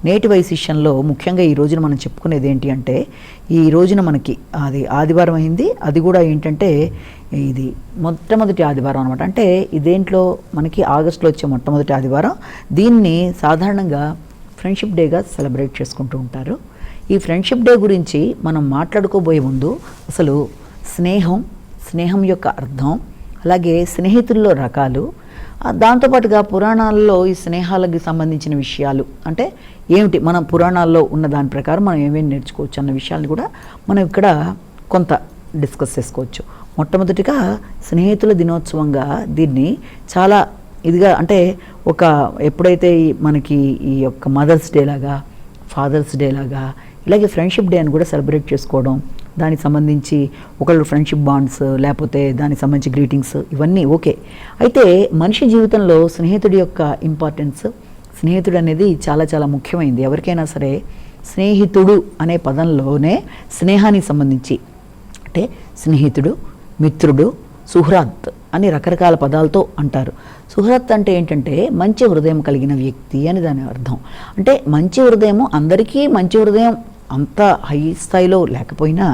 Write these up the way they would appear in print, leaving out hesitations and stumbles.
నేటి వైశిష్యంలో ముఖ్యంగా ఈ రోజున మనం చెప్పుకునేది ఏంటి అంటే, ఈ రోజున మనకి అది ఆదివారం అయింది. అది కూడా ఏంటంటే ఇది మొట్టమొదటి ఆదివారం అనమాట. అంటే ఇదేంట్లో మనకి ఆగస్టులో వచ్చే మొట్టమొదటి ఆదివారం. దీన్ని సాధారణంగా ఫ్రెండ్షిప్ డేగా సెలబ్రేట్ చేసుకుంటూ ఉంటారు. ఈ ఫ్రెండ్షిప్ డే గురించి మనం మాట్లాడుకోబోయే ముందు అసలు స్నేహం యొక్క అర్థం, అలాగే స్నేహితుల్లో రకాలు, దాంతోపాటుగా పురాణాల్లో ఈ స్నేహాలకు సంబంధించిన విషయాలు అంటే ఏమిటి, మనం పురాణాల్లో ఉన్న దాని ప్రకారం మనం ఏమేమి నేర్చుకోవచ్చు అన్న విషయాన్ని కూడా మనం ఇక్కడ కొంత డిస్కస్ చేసుకోవచ్చు. మొట్టమొదటిగా స్నేహితుల దినోత్సవంగా దీన్ని చాలా ఇదిగా అంటే ఎప్పుడైతే మనకి ఈ యొక్క మదర్స్ డే లాగా, ఫాదర్స్ డే లాగా, ఇలాగే ఫ్రెండ్షిప్ డే అని కూడా సెలబ్రేట్ చేసుకోవడం, దానికి సంబంధించి ఒకళ్ళు ఫ్రెండ్షిప్ బాండ్స్, లేకపోతే దానికి సంబంధించి గ్రీటింగ్స్, ఇవన్నీ ఓకే. అయితే మనిషి జీవితంలో స్నేహితుడి యొక్క ఇంపార్టెన్స్, స్నేహితుడు అనేది చాలా చాలా ముఖ్యమైనది. ఎవరికైనా సరే స్నేహితుడు అనే పదంలోనే స్నేహానికి సంబంధించి అంటే స్నేహితుడు, మిత్రుడు, సుహృత్ అని రకరకాల పదాలతో అంటారు. సుహృత్ అంటే ఏంటంటే మంచి హృదయం కలిగిన వ్యక్తి అని దాని అర్థం. అంటే మంచి హృదయం, అందరికీ మంచి హృదయం అంత హై స్థాయిలో లేకపోయినా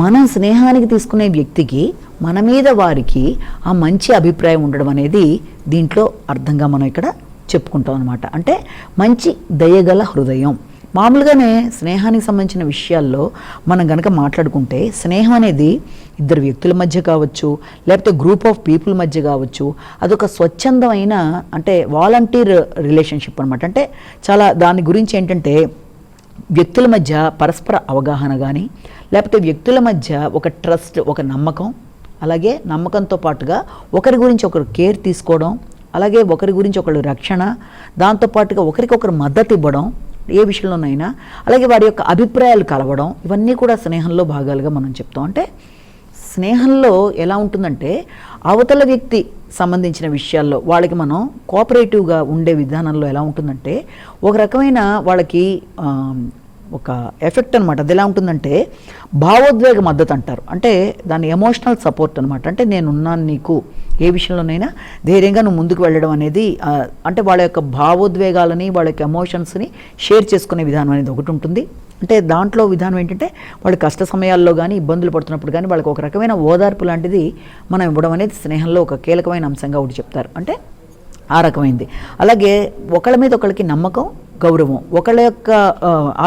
మనం స్నేహానికి తీసుకునే వ్యక్తికి మన మీద వారికి ఆ మంచి అభిప్రాయం ఉండడం అనేది దీంట్లో అర్థంగా మనం ఇక్కడ చెప్పుకుంటాం అనమాట. అంటే మంచి దయగల హృదయం. మామూలుగానే స్నేహానికి సంబంధించిన విషయాల్లో మనం కనుక మాట్లాడుకుంటే స్నేహం అనేది ఇద్దరు వ్యక్తుల మధ్య కావచ్చు, లేకపోతే గ్రూప్ ఆఫ్ పీపుల్ మధ్య కావచ్చు, అదొక స్వచ్ఛందమైన అంటే వాలంటీర్ రిలేషన్షిప్ అనమాట. అంటే చాలా దాని గురించి ఏంటంటే వ్యక్తుల మధ్య పరస్పర అవగాహన కానీ, లేకపోతే వ్యక్తుల మధ్య ఒక ట్రస్ట్, ఒక నమ్మకం, అలాగే నమ్మకంతో పాటుగా ఒకరి గురించి ఒకరు కేర్ తీసుకోవడం, అలాగే ఒకరి గురించి ఒకరు రక్షణ, దాంతోపాటుగా ఒకరికొకరు మద్దతు ఇవ్వడం ఏ విషయంలోనైనా, అలాగే వారి యొక్క అభిప్రాయాలు కలవడం, ఇవన్నీ కూడా స్నేహంలో భాగాలుగా మనం చెప్తాం. అంటే స్నేహంలో ఎలా ఉంటుందంటే అవతల వ్యక్తి సంబంధించిన విషయాల్లో వాళ్ళకి మనం కోఆపరేటివ్గా ఉండే విధానంలో ఎలా ఉంటుందంటే ఒక రకమైన వాళ్ళకి ఒక ఎఫెక్ట్ అనమాట. అది ఎలా ఉంటుందంటే భావోద్వేగ మద్దతు అంటారు. అంటే దాన్ని ఎమోషనల్ సపోర్ట్ అనమాట. అంటే నేనున్నాను నీకు, ఏ విషయంలోనైనా ధైర్యంగా నువ్వు ముందుకు వెళ్ళడం అనేది, అంటే వాళ్ళ యొక్క భావోద్వేగాలని, వాళ్ళ యొక్క ఎమోషన్స్ని షేర్ చేసుకునే విధానం అనేది ఒకటి ఉంటుంది. అంటే దాంట్లో విధానం ఏంటంటే వాళ్ళు కష్ట సమయాల్లో కానీ, ఇబ్బందులు పడుతున్నప్పుడు కానీ వాళ్ళకి ఒక రకమైన ఓదార్పు లాంటిది మనం ఇవ్వడం అనేది స్నేహంలో ఒక కీలకమైన అంశంగా ఒకటి చెప్తారు. అంటే ఆ రకమైంది. అలాగే ఒకళ్ళ మీద ఒకళ్ళకి నమ్మకం, గౌరవం, ఒకళ్ళ యొక్క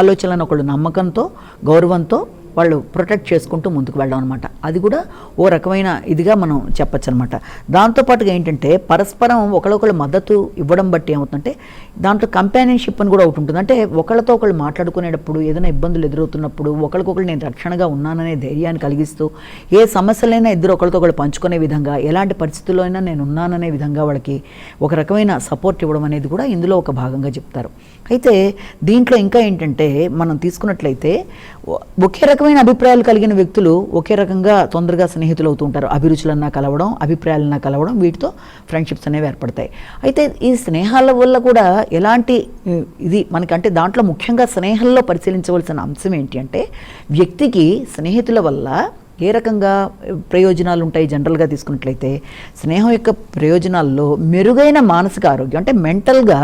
ఆలోచనలను ఒకళ్ళు నమ్మకంతో, గౌరవంతో వాళ్ళు ప్రొటెక్ట్ చేసుకుంటూ ముందుకు వెళ్ళడం అనమాట. అది కూడా ఓ రకమైన ఇదిగా మనం చెప్పచ్చు అనమాట. దాంతోపాటుగా ఏంటంటే పరస్పరం ఒకళ్ళొకళ్ళు మద్దతు ఇవ్వడం బట్టి ఏమవుతుందంటే దాంట్లో కంపానియన్షిప్ అని కూడా ఒకటి ఉంటుంది. అంటే ఒకళ్ళతో ఒకళ్ళు మాట్లాడుకునేటప్పుడు ఏదైనా ఇబ్బందులు ఎదురవుతున్నప్పుడు ఒకరికొకళ్ళు నేను రక్షణగా ఉన్నాననే ధైర్యాన్ని కలిగిస్తూ, ఏ సమస్యలైనా ఇద్దరు ఒకరితో ఒకళ్ళు పంచుకునే విధంగా, ఎలాంటి పరిస్థితుల్లో అయినా నేను ఉన్నాననే విధంగా వాళ్ళకి ఒక రకమైన సపోర్ట్ ఇవ్వడం అనేది కూడా ఇందులో ఒక భాగంగా చెప్తారు. అయితే దీంట్లో ఇంకా ఏంటంటే మనం తీసుకున్నట్లయితే ఒకే రకమైన అభిప్రాయాలు కలిగిన వ్యక్తులు ఒకే రకంగా తొందరగా స్నేహితులు అవుతూ ఉంటారు. అభిరుచులన్నా కలవడం, అభిప్రాయాలన్నా కలవడం, వీటితో ఫ్రెండ్షిప్స్ అనేవి ఏర్పడతాయి. అయితే ఈ స్నేహాల వల్ల కూడా ఎలాంటి ఇది మనకంటే దాంట్లో ముఖ్యంగా స్నేహంలో పరిశీలించవలసిన అంశం ఏంటి అంటే వ్యక్తికి స్నేహితుల వల్ల ఏ రకంగా ప్రయోజనాలు ఉంటాయి. జనరల్గా తీసుకున్నట్లయితే స్నేహం యొక్క ప్రయోజనాల్లో మెరుగైన మానసిక ఆరోగ్యం, అంటే మెంటల్గా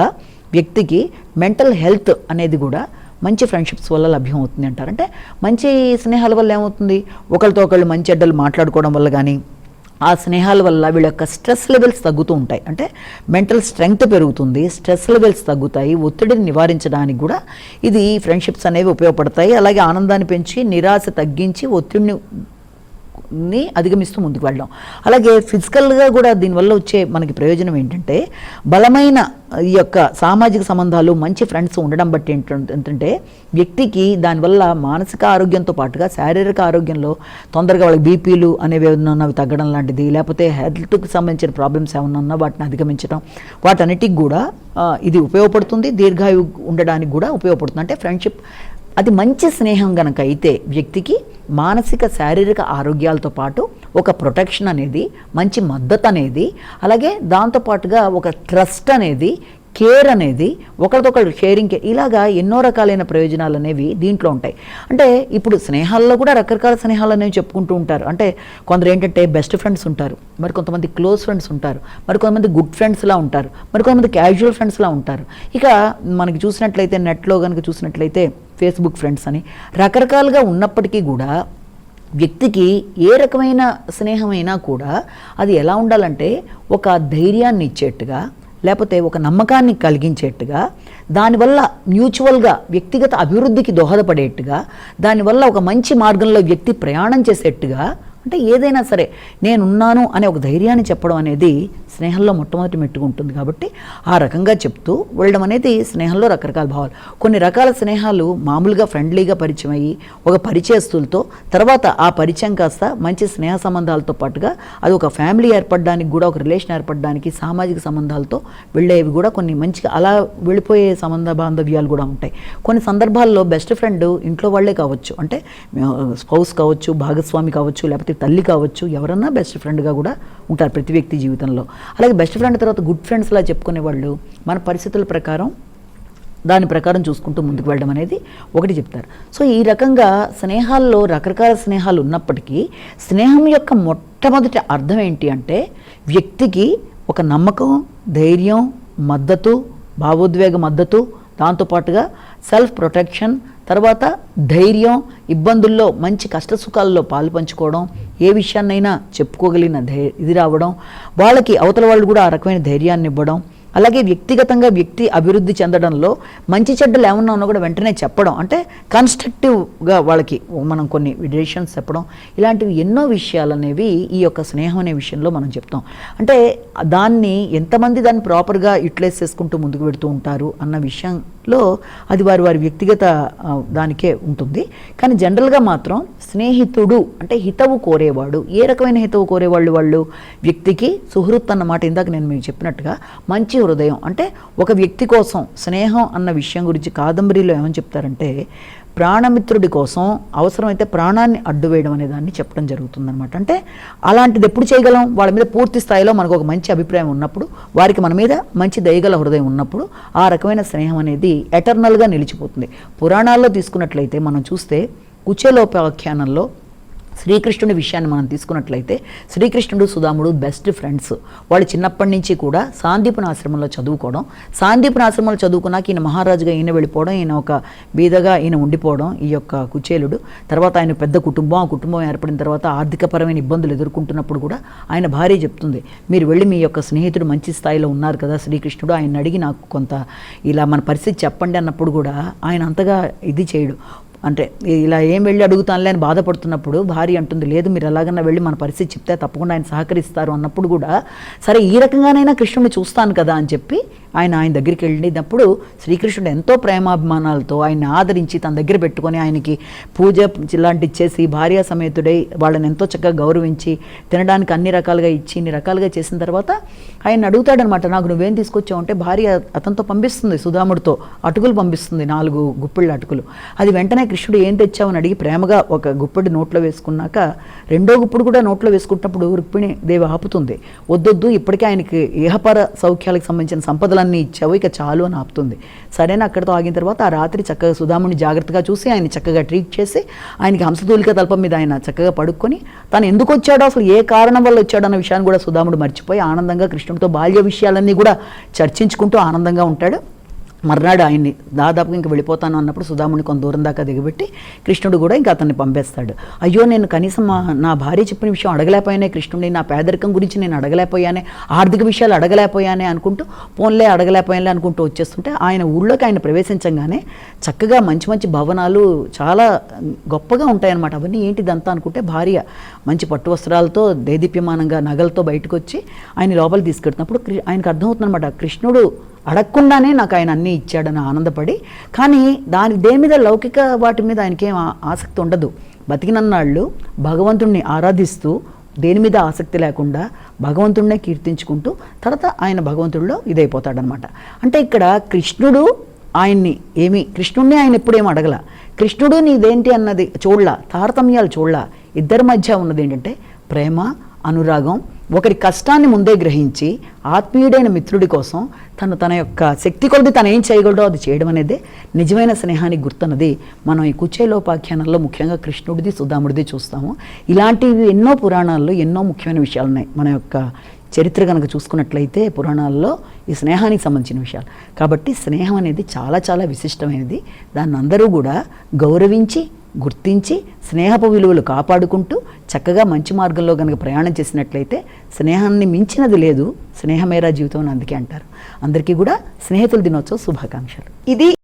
వ్యక్తికి మెంటల్ హెల్త్ అనేది కూడా మంచి ఫ్రెండ్షిప్స్ వల్ల లభ్యం అవుతుంది అంటారు. అంటే మంచి స్నేహాల వల్ల ఏమవుతుంది, ఒకరితో ఒకళ్ళు మంచి అడ్డలు మాట్లాడుకోవడం వల్ల కానీ, ఆ స్నేహాల వల్ల వీళ్ళ యొక్క స్ట్రెస్ లెవెల్స్ తగ్గుతూ ఉంటాయి. అంటే మెంటల్ స్ట్రెంగ్త్ పెరుగుతుంది, స్ట్రెస్ లెవెల్స్ తగ్గుతాయి, ఒత్తిడిని నివారించడానికి కూడా ఇది ఫ్రెండ్షిప్స్ అనేవి ఉపయోగపడతాయి. అలాగే ఆనందాన్ని పెంచి, నిరాశ తగ్గించి, ఒత్తిడిని అధిగమిస్తూ ముందుకు వెళ్ళడం. అలాగే ఫిజికల్గా కూడా దీనివల్ల వచ్చే మనకి ప్రయోజనం ఏంటంటే బలమైన ఈ యొక్క సామాజిక సంబంధాలు, మంచి ఫ్రెండ్స్ ఉండడం బట్టి ఏంటంటే వ్యక్తికి దానివల్ల మానసిక ఆరోగ్యంతో పాటుగా శారీరక ఆరోగ్యంలో తొందరగా వాళ్ళకి బీపీలు అనేవి ఏమన్నా తగ్గడం లాంటిది, లేకపోతే హెల్త్కి సంబంధించిన ప్రాబ్లమ్స్ ఏమన్నా ఉన్నా వాటిని అధిగమించడం, వాటన్నిటికి కూడా ఇది ఉపయోగపడుతుంది. దీర్ఘాయువు ఉండడానికి కూడా ఉపయోగపడుతుంది. అంటే ఫ్రెండ్షిప్ అది మంచి స్నేహం కనుక అయితే వ్యక్తికి మానసిక శారీరక ఆరోగ్యాలతో పాటు ఒక ప్రొటెక్షన్ అనేది, మంచి మద్దతు అనేది, అలాగే దాంతోపాటుగా ఒక ట్రస్ట్ అనేది కేర్ అనేది ఒకరిదొకరు షేరింగ్, ఇలాగా ఎన్నో రకాలైన ప్రయోజనాలు అనేవి దీంట్లో ఉంటాయి. అంటే ఇప్పుడు స్నేహాల్లో కూడా రకరకాల స్నేహాలు అనేవి చెప్పుకుంటూ ఉంటారు. అంటే కొందరు ఏంటంటే బెస్ట్ ఫ్రెండ్స్ ఉంటారు, మరి కొంతమంది క్లోజ్ ఫ్రెండ్స్ ఉంటారు, మరి కొంతమంది గుడ్ ఫ్రెండ్స్లా ఉంటారు, మరి కొంతమంది క్యాజువల్ ఫ్రెండ్స్లా ఉంటారు. ఇక మనకి చూసినట్లయితే నెట్లో కనుక చూసినట్లయితే ఫేస్బుక్ ఫ్రెండ్స్ అని రకరకాలుగా ఉన్నప్పటికీ కూడా వ్యక్తికి ఏ రకమైన స్నేహమైనా కూడా అది ఎలా ఉండాలంటే ఒక ధైర్యాన్ని ఇచ్చేట్టుగా, లేకపోతే ఒక నమ్మకాన్ని కలిగించేట్టుగా, దానివల్ల మ్యూచువల్గా వ్యక్తిగత అభివృద్ధికి దోహదపడేట్టుగా, దానివల్ల ఒక మంచి మార్గంలో వ్యక్తి ప్రయాణం చేసేట్టుగా, అంటే ఏదైనా సరే నేనున్నాను అనే ఒక ధైర్యాన్ని చెప్పడం అనేది స్నేహంలో మొట్టమొదటి మెట్టుకుంటుంది. కాబట్టి ఆ రకంగా చెప్తూ వెళ్ళడం అనేది స్నేహంలో రకరకాల భావాలు. కొన్ని రకాల స్నేహాలు మామూలుగా ఫ్రెండ్లీగా పరిచయం అయ్యి ఒక పరిచయస్తులతో తర్వాత ఆ పరిచయం కాస్త మంచి స్నేహ సంబంధాలతో పాటుగా అది ఒక ఫ్యామిలీ ఏర్పడడానికి కూడా, ఒక రిలేషన్ ఏర్పడడానికి సామాజిక సంబంధాలతో వెళ్ళేవి కూడా కొన్ని మంచిగా అలా వెళ్ళిపోయే బాంధవ్యాలు కూడా ఉంటాయి. కొన్ని సందర్భాల్లో బెస్ట్ ఫ్రెండ్ ఇంట్లో వాళ్ళే కావచ్చు, అంటే స్పౌస్ కావచ్చు, భాగస్వామి కావచ్చు, లేకపోతే తల్లి కావచ్చు, ఎవరన్నా బెస్ట్ ఫ్రెండ్గా కూడా ఉంటారు ప్రతి వ్యక్తి జీవితంలో. అలాగే బెస్ట్ ఫ్రెండ్ తర్వాత గుడ్ ఫ్రెండ్స్లా చెప్పుకునే వాళ్ళు మన పరిస్థితుల ప్రకారం దాని ప్రకారం చూసుకుంటూ ముందుకు వెళ్ళడం అనేది ఒకటి చెప్తారు. సో ఈ రకంగా స్నేహాల్లో రకరకాల స్నేహాలు ఉన్నప్పటికీ స్నేహం యొక్క మొట్టమొదటి అర్థం ఏంటి అంటే వ్యక్తికి ఒక నమ్మకం, ధైర్యం, మద్దతు, భావోద్వేగ మద్దతు, దాంతోపాటుగా సెల్ఫ్ ప్రొటెక్షన్, తర్వాత ధైర్యం, ఇబ్బందుల్లో మంచి కష్టసుఖాల్లో పాలు పంచుకోవడం, ఏ విషయాన్నైనా చెప్పుకోగలిగిన ఇది రావడం, వాళ్ళకి అవతల వాళ్ళు కూడా ఆ రకమైన ధైర్యాన్ని ఇవ్వడం, అలాగే వ్యక్తిగతంగా వ్యక్తి అభివృద్ధి చెందడంలో మంచి చెడ్డలు ఏమన్నా ఉన్నా కూడా వెంటనే చెప్పడం, అంటే కన్స్ట్రక్టివ్గా వాళ్ళకి మనం కొన్ని డెసిషన్స్ చెప్పడం, ఇలాంటివి ఎన్నో విషయాలు అనేవి ఈ యొక్క స్నేహం అనే విషయంలో మనం చెప్తాం. అంటే దాన్ని ఎంతమంది దాన్ని ప్రాపర్గా యూటిలైజ్ చేసుకుంటూ ముందుకు పెడుతూ ఉంటారు అన్న విషయంలో అది వారి వ్యక్తిగత దానికే ఉంటుంది. కానీ జనరల్గా మాత్రం స్నేహితుడు అంటే హితవు కోరేవాడు. ఏ రకమైన హితవు కోరేవాళ్ళు? వాళ్ళు వ్యక్తికి సుహృత్ అన్నమాట ఇందాక నేను మీకు చెప్పినట్టుగా మంచి హృదయం. అంటే ఒక వ్యక్తి కోసం స్నేహం అన్న విషయం గురించి కాదంబరిలో ఏమని చెప్తారంటే ప్రాణమిత్రుడి కోసం అవసరమైతే ప్రాణాన్ని అడ్డు వేయడం అనే దాన్ని చెప్పడం జరుగుతుందన్నమాట. అంటే అలాంటిది ఎప్పుడు చేయగలం? వాళ్ళ మీద పూర్తి స్థాయిలో మనకు ఒక మంచి అభిప్రాయం ఉన్నప్పుడు, వారికి మన మీద మంచి దయగల హృదయం ఉన్నప్పుడు ఆ రకమైన స్నేహం అనేది ఎటర్నల్గా నిలిచిపోతుంది. పురాణాల్లో తీసుకున్నట్లయితే మనం చూస్తే కుచేలోపాఖ్యానంలో శ్రీకృష్ణుడి విషయాన్ని మనం తీసుకున్నట్లయితే శ్రీకృష్ణుడు సుదాముడు బెస్ట్ ఫ్రెండ్స్. వాళ్ళు చిన్నప్పటి నుంచి కూడా సాందీపుని ఆశ్రమంలో చదువుకోవడం, సాందీపుని ఆశ్రమంలో చదువుకున్నాక ఈయన మహారాజుగా ఈయన వెళ్ళిపోవడం, ఈయన ఒక బీదగా ఈయన ఉండిపోవడం, ఈ యొక్క కుచేలుడు. తర్వాత ఆయన పెద్ద కుటుంబం, ఆ కుటుంబం ఏర్పడిన తర్వాత ఆర్థికపరమైన ఇబ్బందులు ఎదుర్కొంటున్నప్పుడు కూడా ఆయన భార్య చెప్తుంది, మీరు వెళ్ళి మీ యొక్క స్నేహితుడు మంచి స్థాయిలో ఉన్నారు కదా శ్రీకృష్ణుడు, ఆయన అడిగి నాకు కొంత ఇలా మన పరిస్థితి చెప్పండి అన్నప్పుడు కూడా ఆయన అంతగా ఇది చేయడు. అంటే ఇలా ఏం వెళ్ళి అడుగుతానులే అని బాధపడుతున్నప్పుడు భార్య అంటుంది, లేదు మీరు ఎలాగన్నా వెళ్ళి మన పరిస్థితి చెప్తే తప్పకుండా ఆయన సహకరిస్తారు అన్నప్పుడు కూడా సరే ఈ రకంగానైనా కృష్ణుడిని చూస్తాను కదా అని చెప్పి ఆయన దగ్గరికి వెళ్ళినప్పుడు శ్రీకృష్ణుడు ఎంతో ప్రేమాభిమానాలతో ఆయన్ని ఆదరించి తన దగ్గర పెట్టుకొని ఆయనకి పూజ ఇలాంటి ఇచ్చేసి భార్య సమేతుడై వాళ్ళని ఎంతో చక్కగా గౌరవించి తినడానికి అన్ని రకాలుగా ఇచ్చి ఇన్ని రకాలుగా చేసిన తర్వాత ఆయన అడుగుతాడనమాట, నాకు నువ్వేం తీసుకొచ్చావు అంటే భార్య అతనితో పంపిస్తుంది, సుధాముడితో అటుకులు పంపిస్తుంది, 4 గుప్పిళ్ళ అటుకులు. అది వెంటనే కృష్ణుడు ఏం తెచ్చావని అడిగి ప్రేమగా ఒక గుప్పెడు నోట్లో వేసుకున్నాక రెండో గుప్పుడు కూడా నోట్లో వేసుకుంటున్నప్పుడు రుక్మిణి దేవి ఆపుతుంది, వద్దొద్దు ఇప్పటికే ఆయనకి ఇహపర సౌఖ్యాలకు సంబంధించిన సంపదలన్నీ ఇచ్చావు ఇక చాలు అని ఆపుతుంది. సరేనా అక్కడితో ఆగిన తర్వాత ఆ రాత్రి చక్కగా సుధాముని జాగ్రత్తగా చూసి ఆయన చక్కగా ట్రీట్ చేసి ఆయనకి హంసతూలిక తల్పం మీద ఆయన చక్కగా పడుకొని తను ఎందుకు వచ్చాడో అసలు ఏ కారణం వల్ల వచ్చాడో అన్న విషయాన్ని కూడా సుధాముడు మర్చిపోయి ఆనందంగా కృష్ణుడితో బాల్య విషయాలన్నీ కూడా చర్చించుకుంటూ ఆనందంగా ఉంటాడు. మర్నాడు ఆయన్ని దాదాపుగా ఇంకా వెళ్ళిపోతాను అన్నప్పుడు సుధాముని కొంత దూరం దాకా దిగబెట్టి కృష్ణుడు కూడా ఇంకా అతన్ని పంపేస్తాడు. అయ్యో నేను కనీసం నా భార్య చెప్పిన విషయం అడగలేకపోయానే కృష్ణుడిని, నా పేదరికం గురించి నేను అడగలేకపోయానే, ఆర్థిక విషయాలు అడగలేకపోయానే అనుకుంటూ పోన్లే అడగలేకపోయానే అనుకుంటూ వచ్చేస్తుంటే ఆయన ఊళ్ళోకి ఆయన ప్రవేశించగానే చక్కగా మంచి మంచి భవనాలు చాలా గొప్పగా ఉంటాయన్నమాట. అవన్నీ ఏంటిదంతా అనుకుంటే భార్య మంచి పట్టు వస్త్రాలతో దేదీప్యమానంగా నగలతో బయటకు వచ్చి ఆయన లోపలికి తీసుకెడుతున్నప్పుడు ఆయనకు అర్థమవుతుందన్నమాట, కృష్ణుడు అడగకుండానే నాకు ఆయన అన్నీ ఇచ్చాడని ఆనందపడి, కానీ దేని మీద లౌకిక వాటి మీద ఆయనకేం ఆసక్తి ఉండదు. బతికినన్నాళ్ళు భగవంతుణ్ణి ఆరాధిస్తూ దేని మీద ఆసక్తి లేకుండా భగవంతుడినే కీర్తించుకుంటూ తర్వాత ఆయన భగవంతుడిలో ఇదైపోతాడనమాట. అంటే ఇక్కడ కృష్ణుడు కృష్ణుడిని ఆయన ఎప్పుడేం అడగల, కృష్ణుడు నీదేంటి అన్నది చూడలా, తారతమ్యాలు చూడలా, ఇద్దరి మధ్య ఉన్నది ఏంటంటే ప్రేమ, అనురాగం, ఒకరి కష్టాన్ని ముందే గ్రహించి ఆత్మీయుడైన మిత్రుడి కోసం తన యొక్క శక్తి కొలది తను ఏం చేయగలడో అది చేయడం అనేది నిజమైన స్నేహానికి గుర్తున్నది మనం ఈ కుచేలోపాఖ్యానంలో ముఖ్యంగా కృష్ణుడిది సుధాముడిది చూస్తాము. ఇలాంటివి ఎన్నో పురాణాల్లో ఎన్నో ముఖ్యమైన విషయాలు ఉన్నాయి. మన యొక్క చరిత్ర కనుక చూసుకున్నట్లయితే పురాణాల్లో ఈ స్నేహానికి సంబంధించిన విషయాలు. కాబట్టి స్నేహం అనేది చాలా చాలా విశిష్టమైనది. దాన్ని అందరూ కూడా గౌరవించి గుర్తించి స్నేహపు విలువలు కాపాడుకుంటూ చక్కగా మంచి మార్గంలో కనుక ప్రయాణం చేసినట్లయితే స్నేహాన్ని మించినది లేదు, స్నేహమేరా జీవితం అని అందుకే అంటారు. అందరికీ కూడా స్నేహితుల దినోత్సవ శుభాకాంక్షలు. ఇది